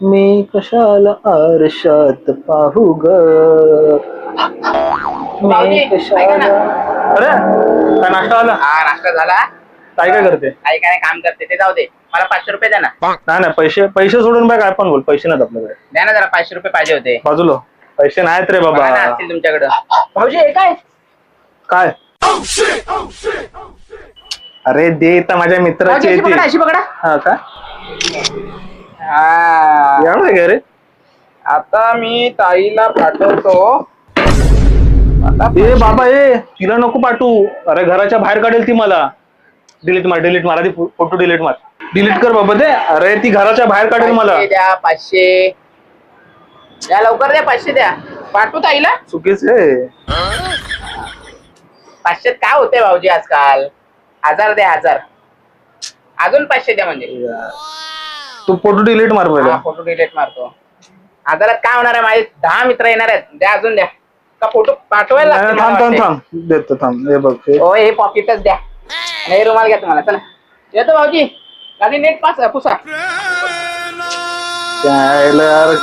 मी कशाला आरशात पाहू ग. भाऊजी, मी ऐका ना. कशाला. अरे काय नाश्ता आला. हा नाश्ता झाला. काय काय करते. काही काय काम करते ते जाऊ दे. मला 500 रुपये द्या ना. नाही नाही पैसे पैसे सोडून बघ काय पण बोल. पैसे नाहीत आपल्याकडे. द्या ना जरा 500 रुपये पाहिजे होते. बाजूला पैसे नाहीत रे बाबा. बघा ना असतील तुमच्याकडं. भाऊजी हे काय. काय अरे दे तर माझ्या भाऊजी, मित्राची अशी पकडा येते. अशी पकडा. हा का हा. एवढं काय रे. आता मी ताईला पाठवतो. ए बाबा ए तिला नको पाठवू. अरे घराच्या बाहेर काढेल ती मला. डिलीट मार आधी फोटो डिलीट मार. डिलीट कर बाबा ते. अरे ती घराच्या बाहेर काढेल मला. 500 द्या 500 द्या लवकर द्या 500 द्या. पाठवू ताईला. चुकीच आहे. 500 काय होते भाऊजी आजकाल. 1000 द्या 1000. अजून 500 द्या म्हणजे. तू फोटो डिलीट मार पहिला. फोटो डिलीट मारतो. 1000 काय होणार आहे. माझे 10 मित्र येणार आहेत. द्या अजून द्या. का फोटो पाठवायला लागतील मला थांब थांब वाटते. थांब देतो थांब. हे बघ हे. हो हे पॉकेटच द्या. आणि हे रुमाल घ्या तुम्हाला. चला येतो भाऊजी. गाडी नेट पास पुसा. त्याला यार